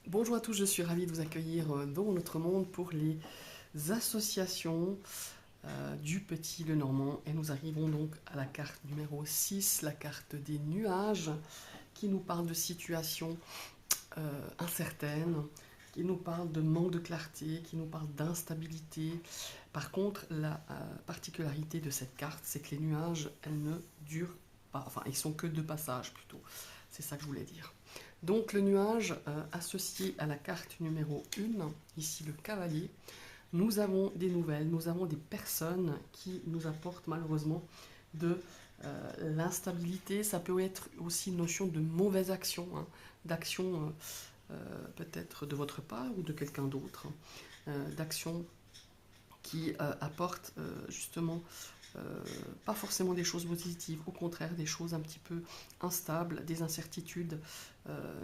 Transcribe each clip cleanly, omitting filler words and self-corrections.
Bonjour à tous, je suis ravie de vous accueillir dans notre monde pour les associations du Petit Lenormand. Et nous arrivons donc à la carte numéro 6, la carte des nuages, qui nous parle de situations incertaines, qui nous parle de manque de clarté, qui nous parle d'instabilité. Par contre, la particularité de cette carte, c'est que les nuages, elles ne durent pas, enfin, ils sont que de passage plutôt. C'est ça que je voulais dire. Donc le nuage associé à la carte numéro 1, ici le cavalier, nous avons des nouvelles, nous avons des personnes qui nous apportent malheureusement de l'instabilité. Ça peut être aussi une notion de mauvaise action, hein, d'action peut-être de votre part ou de quelqu'un d'autre, d'action qui apporte justement pas forcément des choses positives, au contraire des choses un petit peu instables, des incertitudes,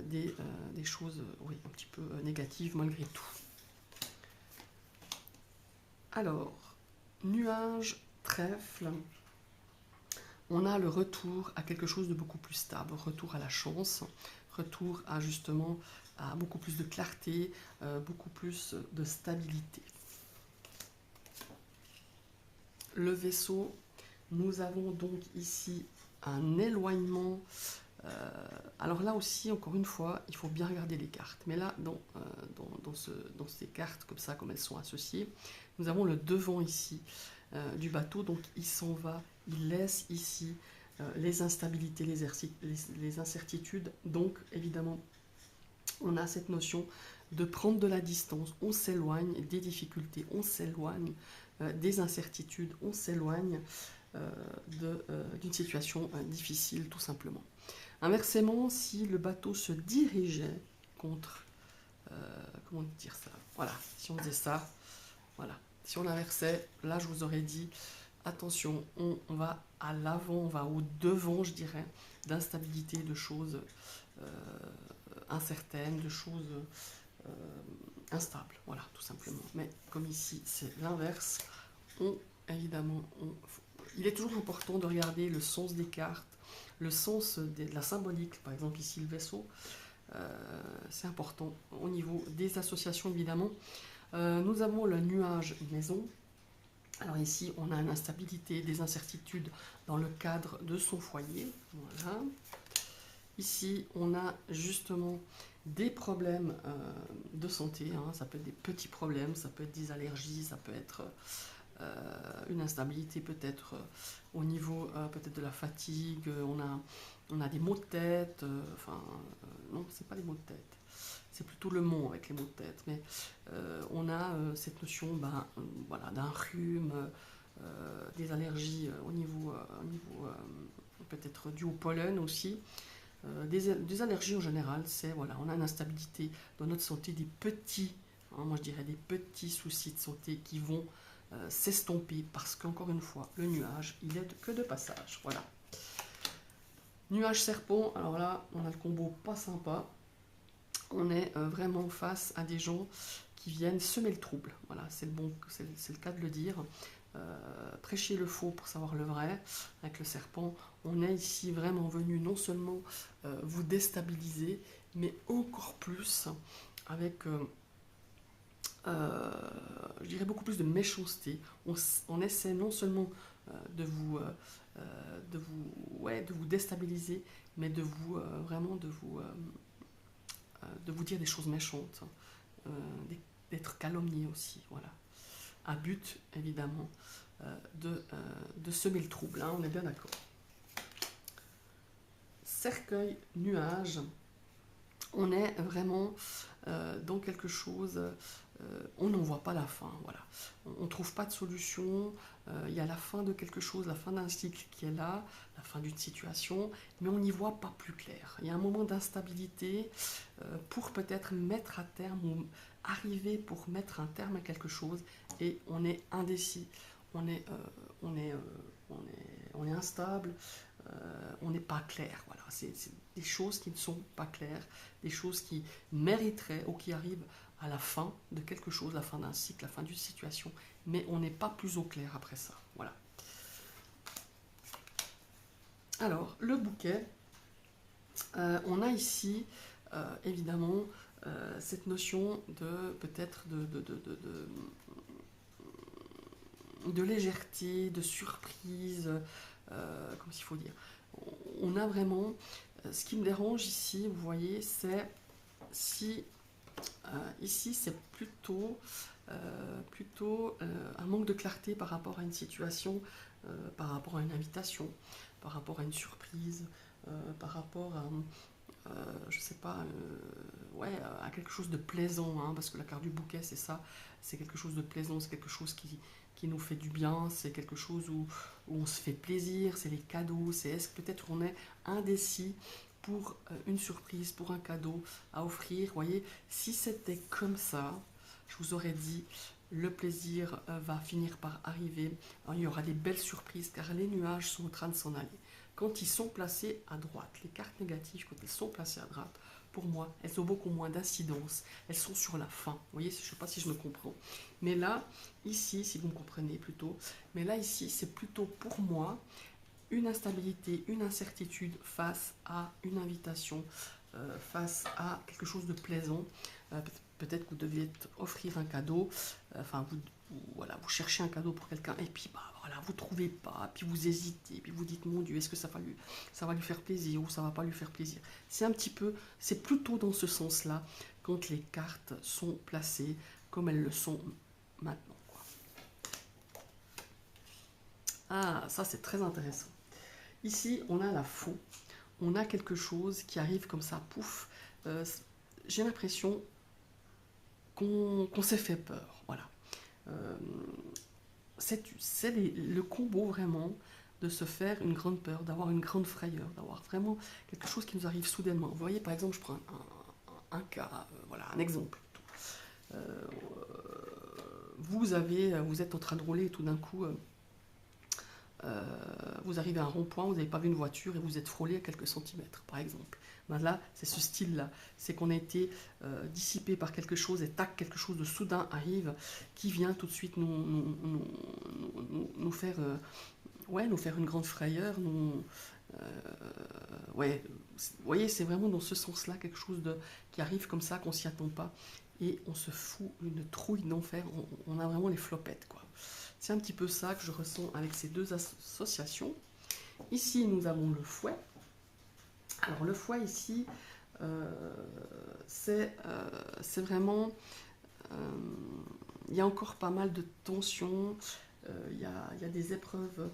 des choses oui, un petit peu négatives malgré tout. Alors, nuage, trèfle, on a le retour à quelque chose de beaucoup plus stable, retour à la chance, retour à justement à beaucoup plus de clarté, beaucoup plus de stabilité. Le vaisseau, nous avons donc ici un éloignement. Alors là aussi, encore une fois, il faut bien regarder les cartes. Mais là, dans ces cartes comme ça, comme elles sont associées, nous avons le devant ici du bateau. Donc il s'en va, il laisse ici les instabilités, les incertitudes. Donc évidemment, on a cette notion de prendre de la distance. On s'éloigne des difficultés, on s'éloigne des incertitudes, on s'éloigne d'une situation difficile tout simplement. Inversement, si le bateau se dirigeait contre, comment dire ça, voilà, si on faisait ça, voilà, si on inversait, là je vous aurais dit, attention, on va à l'avant, on va au devant, je dirais, d'instabilité, de choses incertaines, de choses instables, voilà, tout simplement. Mais comme ici, c'est l'inverse, évidemment, il est toujours important de regarder le sens des cartes, le sens de la symbolique, par exemple ici le vaisseau, c'est important au niveau des associations évidemment. Nous avons le nuage maison. Alors ici on a une instabilité, des incertitudes dans le cadre de son foyer. Voilà. Ici on a justement des problèmes de santé, hein. Ça peut être des petits problèmes, ça peut être des allergies, ça peut être une instabilité peut-être au niveau peut-être de la fatigue, on a des maux de tête, non, c'est pas des maux de tête, c'est plutôt le mot avec les maux de tête, mais on a cette notion voilà, d'un rhume, des allergies au niveau peut-être dû au pollen aussi, des allergies en général, c'est voilà, on a une instabilité dans notre santé, des petits, hein, moi je dirais des petits soucis de santé qui vont s'estomper parce qu'encore une fois, le nuage, il est que de passage. Voilà. Nuage serpent, alors là, on a le combo pas sympa. On est vraiment face à des gens qui viennent semer le trouble. Voilà, c'est le cas de le dire. Prêcher le faux pour savoir le vrai. Avec le serpent, on est ici vraiment venu non seulement vous déstabiliser, mais encore plus avec je dirais beaucoup plus de méchanceté. On essaie non seulement de vous déstabiliser, mais vraiment de vous dire des choses méchantes, euh, d'être calomnié aussi, voilà. À but, évidemment, de semer le trouble, hein, on est bien d'accord. Cercueil, nuage, on est vraiment dans quelque chose, on n'en voit pas la fin, voilà. On ne trouve pas de solution, il y a la fin de quelque chose, la fin d'un cycle qui est là, la fin d'une situation, mais on n'y voit pas plus clair. Il y a un moment d'instabilité pour peut-être mettre à terme ou arriver pour mettre un terme à quelque chose, et on est indécis, on est, on est, on est instable, on n'est pas clair. Voilà. C'est des choses qui ne sont pas claires, des choses qui mériteraient ou qui arrivent à la fin de quelque chose, la fin d'un cycle, la fin d'une situation, mais on n'est pas plus au clair après ça. Voilà. Alors, le bouquet, on a ici, évidemment, cette notion de peut-être de légèreté, de surprise, comment il faut dire. On a vraiment, ce qui me dérange ici, vous voyez, c'est si ici c'est plutôt un manque de clarté par rapport à une situation, par rapport à une invitation, par rapport à une surprise, par rapport à je sais pas, ouais, à quelque chose de plaisant, hein, parce que la carte du bouquet, c'est ça, c'est quelque chose de plaisant, c'est quelque chose qui nous fait du bien, c'est quelque chose où on se fait plaisir, c'est les cadeaux, c'est est-ce que peut-être on est indécis pour une surprise, pour un cadeau à offrir, vous voyez, si c'était comme ça, je vous aurais dit, le plaisir va finir par arriver, alors, il y aura des belles surprises, car les nuages sont en train de s'en aller. Quand ils sont placés à droite, les cartes négatives, quand elles sont placées à droite, pour moi, elles ont beaucoup moins d'incidence. Elles sont sur la fin. Vous voyez, je ne sais pas si je me comprends. Mais là, ici, si vous me comprenez plutôt, mais là, ici, c'est plutôt pour moi une instabilité, une incertitude face à une invitation, face à quelque chose de plaisant. Peut-être que vous deviez offrir un cadeau, enfin, voilà, vous cherchez un cadeau pour quelqu'un, et puis bah, voilà, vous ne trouvez pas, puis vous hésitez, puis vous dites, mon Dieu, est-ce que ça va lui faire plaisir ou ça ne va pas lui faire plaisir. C'est un petit peu, c'est plutôt dans ce sens-là, quand les cartes sont placées comme elles le sont maintenant, quoi. Ah, ça c'est très intéressant. Ici, on a la faux. On a quelque chose qui arrive comme ça, pouf. J'ai l'impression qu'on s'est fait peur. Voilà. C'est le combo vraiment de se faire une grande peur, d'avoir une grande frayeur, d'avoir vraiment quelque chose qui nous arrive soudainement. Vous voyez, par exemple, je prends un cas, voilà, un exemple. Vous êtes en train de rouler et tout d'un coup, vous arrivez à un rond-point, vous n'avez pas vu une voiture et vous êtes frôlé à quelques centimètres, par exemple. Ben là, c'est ce style-là. C'est qu'on a été dissipé par quelque chose et tac, quelque chose de soudain arrive qui vient tout de suite nous faire, ouais, nous faire une grande frayeur. Ouais, vous voyez, c'est vraiment dans ce sens-là quelque chose qui arrive comme ça, qu'on s'y attend pas. Et on se fout une trouille d'enfer. On a vraiment les flopettes, quoi. C'est un petit peu ça que je ressens avec ces deux associations. Ici, nous avons le fouet. Alors, le fouet, ici, c'est vraiment... il y a encore pas mal de tensions. Il y a des épreuves.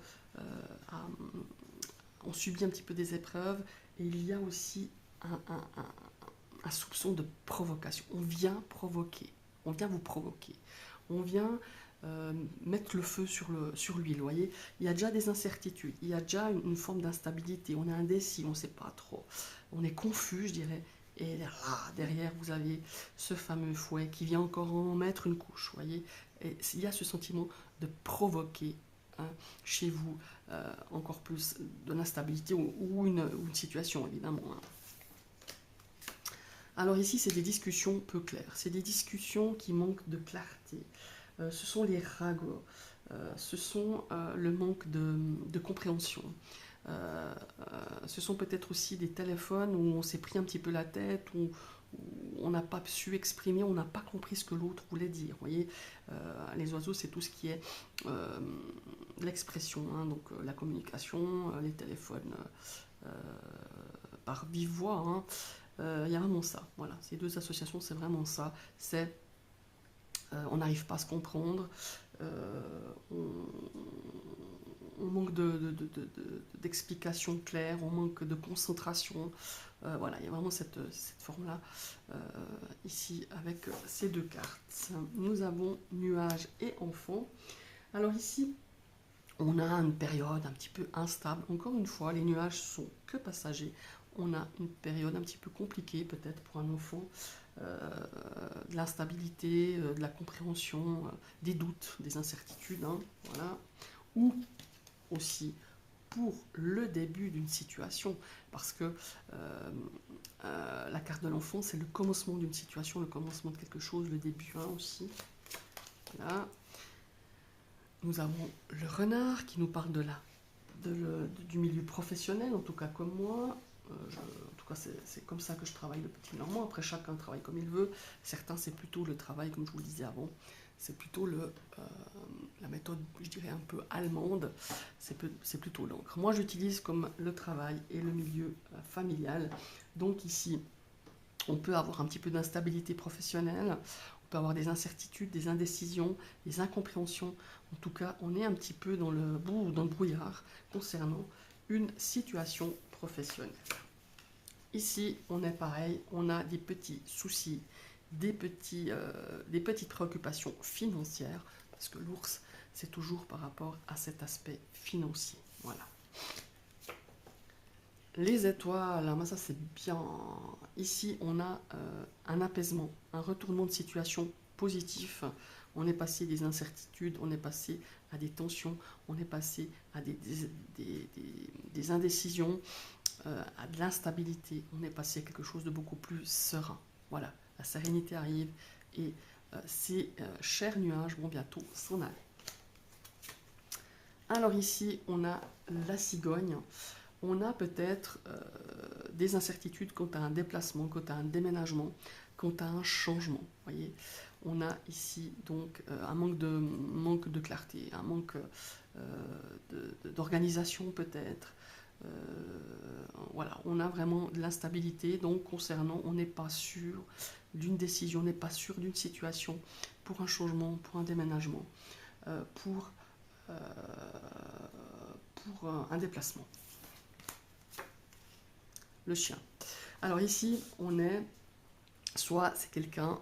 On subit un petit peu des épreuves. Et il y a aussi un soupçon de provocation. On vient provoquer. On vient vous provoquer. On vient... mettre le feu sur l'huile, vous voyez. Il y a déjà des incertitudes, il y a déjà une forme d'instabilité, on est indécis, on ne sait pas trop, on est confus, je dirais, et là, derrière, vous avez ce fameux fouet qui vient encore en mettre une couche, vous voyez. Et il y a ce sentiment de provoquer, hein, chez vous encore plus de l'instabilité ou une situation, évidemment, hein. Alors ici, c'est des discussions peu claires, c'est des discussions qui manquent de clarté. Ce sont les ragots, ce sont le manque de compréhension. Ce sont peut-être aussi des téléphones où on s'est pris un petit peu la tête, où on n'a pas su exprimer, on n'a pas compris ce que l'autre voulait dire. Vous voyez, les oiseaux, c'est tout ce qui est l'expression, hein, donc la communication, les téléphones par vive voix, hein. Il y a vraiment ça. Voilà, ces deux associations, c'est vraiment ça. C'est on n'arrive pas à se comprendre, on manque d'explications claires, on manque de concentration. Voilà, il y a vraiment cette forme-là ici avec ces deux cartes. Nous avons nuages et enfants. Alors ici, on a une période un petit peu instable. Encore une fois, les nuages sont que passagers. On a une période un petit peu compliquée peut-être pour un enfant. De l'instabilité, de la compréhension, des doutes, des incertitudes, hein, voilà. Ou aussi pour le début d'une situation, parce que la carte de l'enfant, c'est le commencement d'une situation, le commencement de quelque chose, le début, hein, aussi. Voilà. Nous avons le renard qui nous parle du milieu professionnel, en tout cas comme moi. En tout cas, c'est comme ça que je travaille le petit normand. Après, chacun travaille comme il veut. Certains, c'est plutôt le travail, comme je vous le disais avant, c'est plutôt la méthode, je dirais, un peu allemande, c'est plutôt l'encre. Moi, j'utilise comme le travail et le milieu familial. Donc ici, on peut avoir un petit peu d'instabilité professionnelle, on peut avoir des incertitudes, des indécisions, des incompréhensions. En tout cas, on est un petit peu dans le brouillard concernant une situation professionnelle. Ici, on est pareil, on a des petits soucis, des petites préoccupations financières, parce que l'ours, c'est toujours par rapport à cet aspect financier. Voilà. Les étoiles, ça c'est bien. Ici, on a un apaisement, un retournement de situation positif. On est passé des incertitudes, on est passé à des tensions, on est passé à des indécisions, à de l'instabilité. On est passé à quelque chose de beaucoup plus serein. Voilà, la sérénité arrive et ces chers nuages vont bientôt s'en aller. Alors ici, on a la cigogne. On a peut-être des incertitudes quant à un déplacement, quant à un déménagement, quant à un changement. Voyez, on a ici donc un manque de clarté, un manque d'organisation peut-être. Voilà, on a vraiment de l'instabilité. Donc concernant, on n'est pas sûr d'une décision, on n'est pas sûr d'une situation pour un changement, pour un déménagement, pour un déplacement. Le chien. Alors ici, on est, soit c'est quelqu'un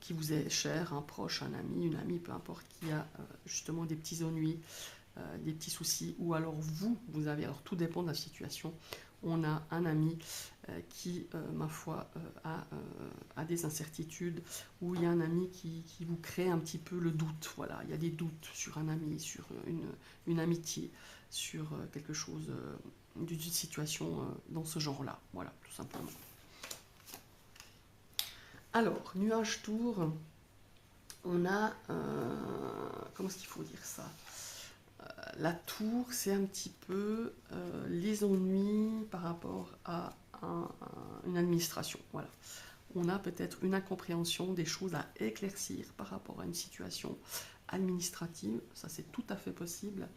qui vous est cher, un proche, un ami, une amie, peu importe, qui a justement des petits ennuis, des petits soucis, ou alors vous avez, alors tout dépend de la situation, on a un ami qui, ma foi, a des incertitudes, ou il y a un ami qui vous crée un petit peu le doute, voilà, il y a des doutes sur un ami, sur une amitié, sur quelque chose, d'une situation dans ce genre-là, voilà, tout simplement. Alors, nuage tour, on a, comment est-ce qu'il faut dire ça, la tour, c'est un petit peu les ennuis par rapport à une administration. Voilà. On a peut-être une incompréhension, des choses à éclaircir par rapport à une situation administrative. Ça, c'est tout à fait possible.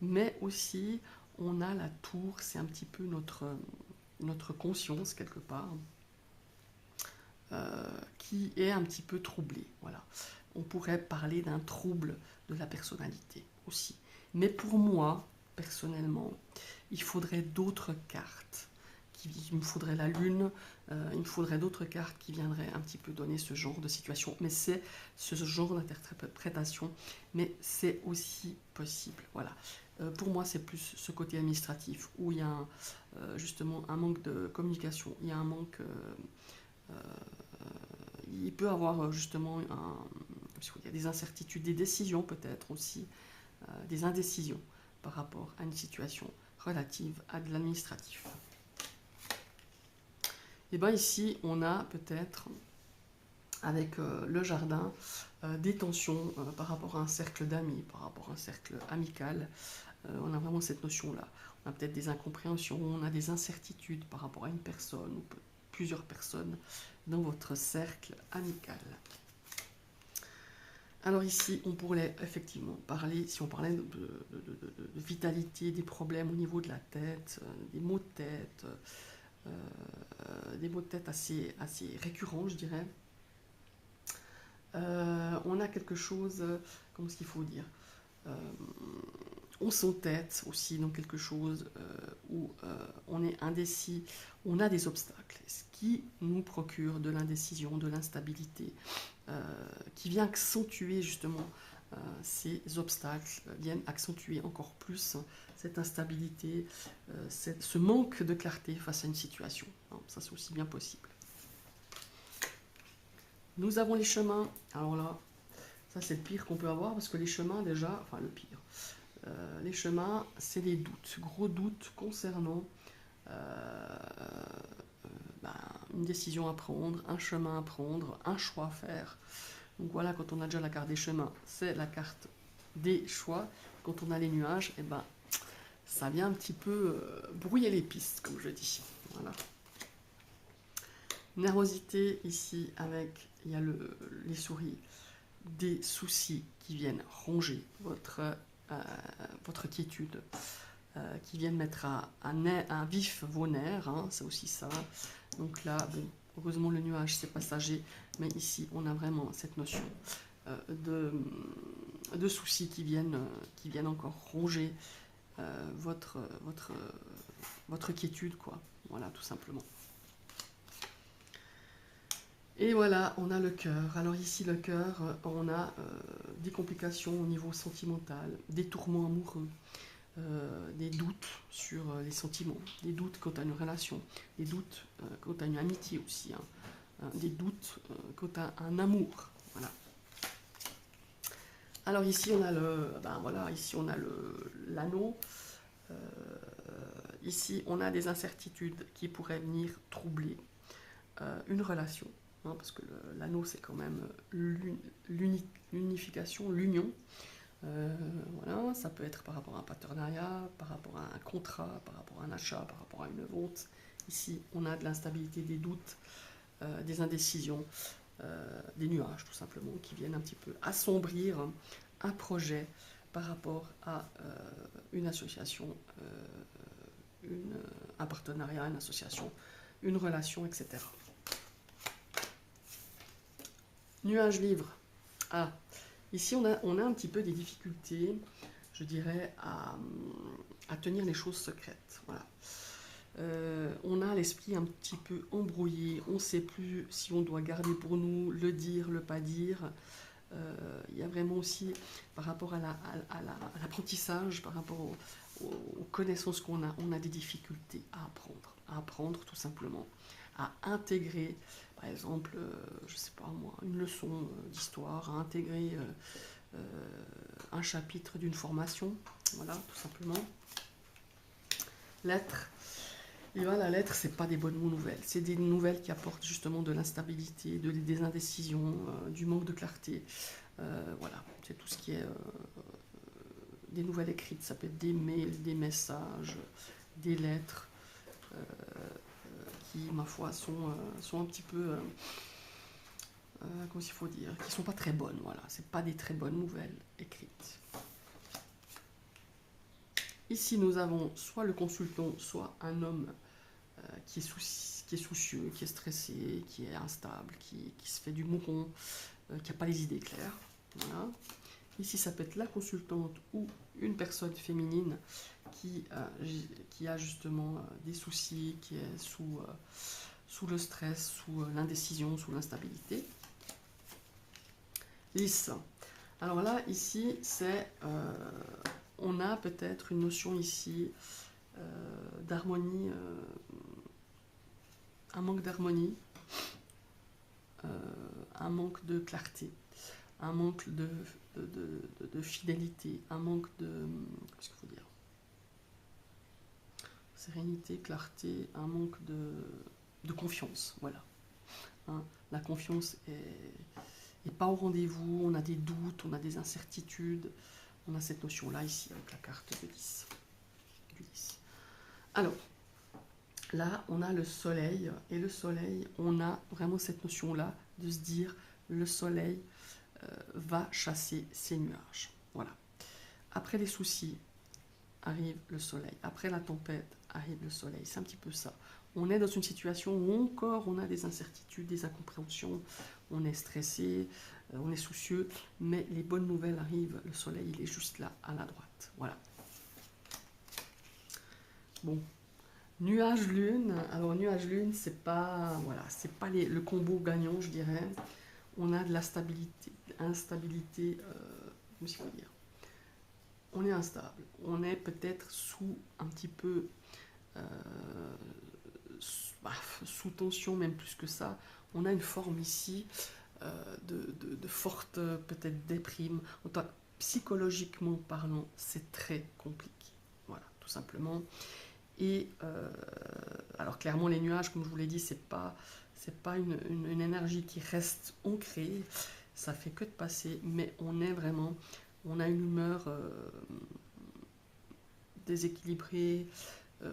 Mais aussi, on a la tour, c'est un petit peu notre conscience, quelque part, qui est un petit peu troublée. Voilà. On pourrait parler d'un trouble de la personnalité aussi. Mais pour moi, personnellement, il faudrait d'autres cartes. Il me faudrait la lune, il me faudrait d'autres cartes qui viendraient un petit peu donner ce genre de situation. Mais c'est ce genre d'interprétation, mais c'est aussi possible. Voilà. Pour moi, c'est plus ce côté administratif où il y a justement un manque de communication, il y a un manque... il peut avoir justement il y a des incertitudes, des décisions peut-être aussi, des indécisions par rapport à une situation relative à de l'administratif. Et bien ici, on a peut-être, avec le jardin, des tensions par rapport à un cercle d'amis, par rapport à un cercle amical. On a vraiment cette notion-là. On a peut-être des incompréhensions, on a des incertitudes par rapport à une personne ou plusieurs personnes dans votre cercle amical. Alors ici, on pourrait effectivement parler, si on parlait de vitalité, des problèmes au niveau de la tête, des maux de tête, assez récurrents, je dirais. On a quelque chose, comment est-ce qu'il faut dire, on s'entête aussi dans quelque chose où on est indécis, on a des obstacles, ce qui nous procure de l'indécision, de l'instabilité, qui vient accentuer justement ces obstacles, viennent accentuer encore plus cette instabilité, ce manque de clarté face à une situation. Ça, c'est aussi bien possible. Nous avons les chemins. Alors là, ça c'est le pire qu'on peut avoir, parce que les chemins déjà, enfin le pire, les chemins, c'est des doutes, gros doutes concernant une décision à prendre, un chemin à prendre, un choix à faire. Donc voilà, quand on a déjà la carte des chemins, c'est la carte des choix. Quand on a les nuages, ça vient un petit peu brouiller les pistes, comme je dis. Voilà. Nervosité ici avec, il y a les souris, des soucis qui viennent ronger votre quiétude, qui viennent mettre à vif vos nerfs, hein, c'est aussi ça. Donc là, bon, heureusement le nuage c'est passager, mais ici on a vraiment cette notion de soucis qui viennent encore ronger votre quiétude, quoi. Voilà, tout simplement. Et voilà, on a le cœur. Alors ici, le cœur, on a des complications au niveau sentimental, des tourments amoureux, des doutes sur les sentiments, des doutes quant à une relation, des doutes quant à une amitié aussi, hein, des doutes quant à un amour. Voilà. Alors ici, on a l'anneau. Ici, on a des incertitudes qui pourraient venir troubler une relation. Parce que l'anneau c'est quand même l'unification, l'union. Voilà, ça peut être par rapport à un partenariat, par rapport à un contrat, par rapport à un achat, par rapport à une vente. Ici, on a de l'instabilité, des doutes, des indécisions, des nuages tout simplement, qui viennent un petit peu assombrir un projet par rapport à une association, un partenariat, une association, une relation, etc. Nuage livre. Ah, ici on a un petit peu des difficultés, je dirais, à tenir les choses secrètes. Voilà. On a l'esprit un petit peu embrouillé, on ne sait plus si on doit garder pour nous, le dire, le pas dire. Il y a vraiment aussi, par rapport à l'apprentissage, par rapport aux connaissances qu'on a, on a des difficultés à apprendre tout simplement, à intégrer, par exemple, je sais pas moi, une leçon d'histoire, à intégrer un chapitre d'une formation, voilà, tout simplement. Lettre. Et voilà, la lettre, c'est pas des bonnes nouvelles, c'est des nouvelles qui apportent justement de l'instabilité, des indécisions, du manque de clarté. Voilà, c'est tout ce qui est des nouvelles écrites, ça peut être des mails, des messages, des lettres, qui, ma foi, sont un petit peu, comment il faut dire, qui sont pas très bonnes, voilà, c'est pas des très bonnes nouvelles écrites. Ici, nous avons soit le consultant, soit un homme qui est soucieux, qui est stressé, qui est instable, qui se fait du mouron, qui n'a pas les idées claires. Voilà. Ici, ça peut être la consultante ou une personne féminine qui a justement des soucis, qui est sous le stress, sous l'indécision, sous l'instabilité. Lys. Alors là, ici, on a peut-être une notion ici d'harmonie, un manque d'harmonie, un manque de clarté, un manque de fidélité, un manque de, qu'est-ce qu'il faut dire, sérénité, clarté, un manque de confiance, voilà. Hein, la confiance est pas au rendez-vous, on a des doutes, on a des incertitudes, on a cette notion-là ici avec la carte de 10. Alors, là, on a le soleil, et le soleil, on a vraiment cette notion-là de se dire, le soleil va chasser ces nuages. Voilà. Après les soucis, arrive le soleil. Après la tempête, arrive le soleil. C'est un petit peu ça. On est dans une situation où encore on a des incertitudes, des incompréhensions, on est stressé, on est soucieux, mais les bonnes nouvelles arrivent. Le soleil, il est juste là, à la droite. Voilà. Bon. Nuage lune. Alors nuage lune, c'est pas, voilà, c'est pas le combo gagnant, je dirais. On a de la stabilité, instabilité, comment il faut dire. On est instable. On est peut-être sous un petit peu sous tension, même plus que ça. On a une forme ici de forte peut-être déprime. Psychologiquement parlant, c'est très compliqué. Voilà, tout simplement. Et alors clairement les nuages, comme je vous l'ai dit, c'est pas une énergie qui reste ancrée, ça fait que de passer, mais on a une humeur déséquilibré,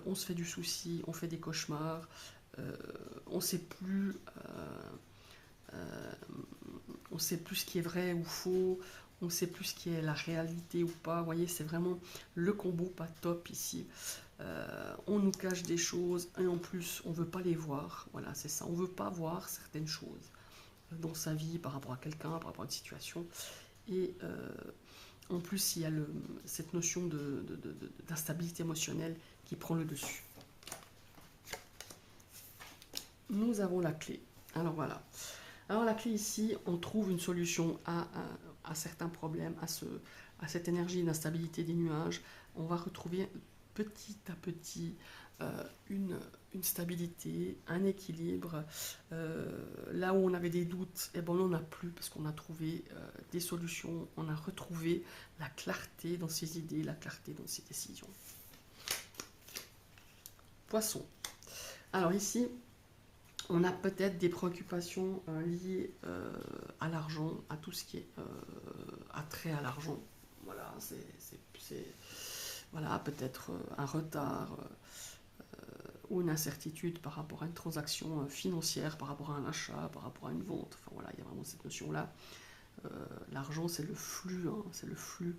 on se fait du souci, on fait des cauchemars, on ne sait plus... on sait plus ce qui est vrai ou faux, on ne sait plus ce qui est la réalité ou pas. Vous voyez, c'est vraiment le combo pas top ici. On nous cache des choses et en plus, on ne veut pas les voir. Voilà, c'est ça. On ne veut pas voir certaines choses dans sa vie par rapport à quelqu'un, par rapport à une situation. Et en plus, il y a cette notion d'instabilité émotionnelle qui prend le dessus. Nous avons la clé. Alors voilà. Alors la clé ici, on trouve une solution à certains problèmes, à cette énergie d'instabilité des nuages. On va retrouver petit à petit une stabilité, un équilibre. Là où on avait des doutes, eh ben, on n'en a plus parce qu'on a trouvé des solutions, on a retrouvé la clarté dans ses idées, la clarté dans ses décisions. Poisson. Alors ici, on a peut-être des préoccupations liées à l'argent, à tout ce qui est attrait à l'argent. Voilà, voilà, peut-être un retard ou une incertitude par rapport à une transaction financière, par rapport à un achat, par rapport à une vente. Enfin voilà, il y a vraiment cette notion-là. L'argent, c'est le flux, hein, c'est le flux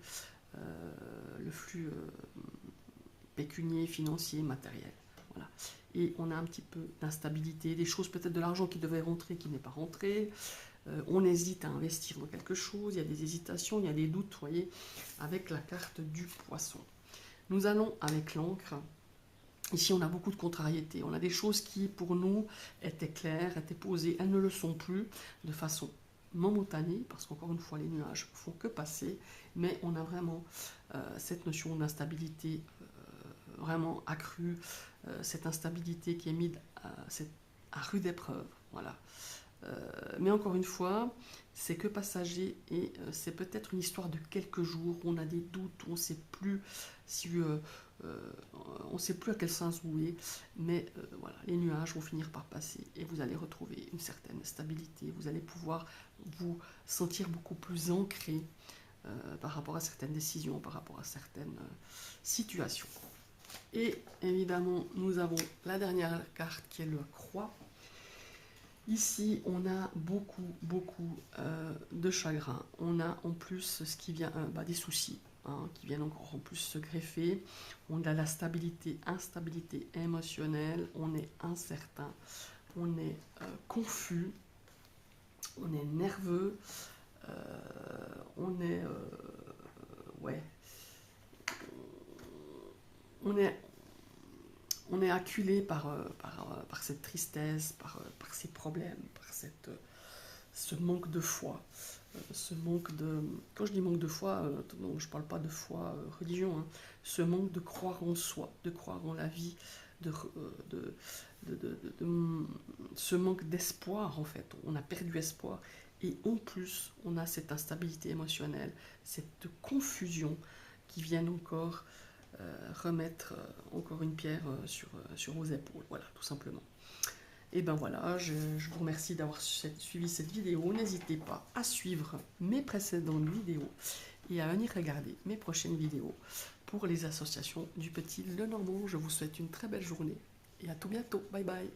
pécunier, financier, matériel. Voilà. Et on a un petit peu d'instabilité, des choses peut-être de l'argent qui devait rentrer, qui n'est pas rentré. On hésite à investir dans quelque chose, il y a des hésitations, il y a des doutes, vous voyez, avec la carte du poisson. Nous allons avec l'encre. Ici, on a beaucoup de contrariétés. On a des choses qui, pour nous, étaient claires, étaient posées. Elles ne le sont plus de façon momentanée, parce qu'encore une fois, les nuages ne font que passer. Mais on a vraiment cette notion d'instabilité vraiment accrue, cette instabilité qui est mise à rude épreuve. Voilà. Mais encore une fois, c'est que passager et c'est peut-être une histoire de quelques jours où on a des doutes, où on ne sait plus si on sait plus à quel sens vouer, mais voilà, les nuages vont finir par passer et vous allez retrouver une certaine stabilité. Vous allez pouvoir vous sentir beaucoup plus ancré par rapport à certaines décisions, par rapport à certaines situations. Et évidemment, nous avons la dernière carte qui est le croix. Ici, on a beaucoup de chagrin. On a en plus ce qui vient des soucis qui viennent encore en plus se greffer. On a la stabilité, instabilité émotionnelle. On est incertain, on est confus, on est nerveux, on est on est acculé par cette tristesse, par ces problèmes, par ce manque de foi. Quand je dis manque de foi, je ne parle pas de foi religion, hein, ce manque de croire en soi, de croire en la vie, ce manque d'espoir en fait. On a perdu espoir. Et en plus, on a cette instabilité émotionnelle, cette confusion qui vient encore remettre encore une pierre sur vos épaules. Voilà, tout simplement. Et ben voilà, je vous remercie d'avoir suivi cette vidéo. N'hésitez pas à suivre mes précédentes vidéos et à venir regarder mes prochaines vidéos pour les associations du Petit Lenormand. Je vous souhaite une très belle journée et à tout bientôt. Bye bye.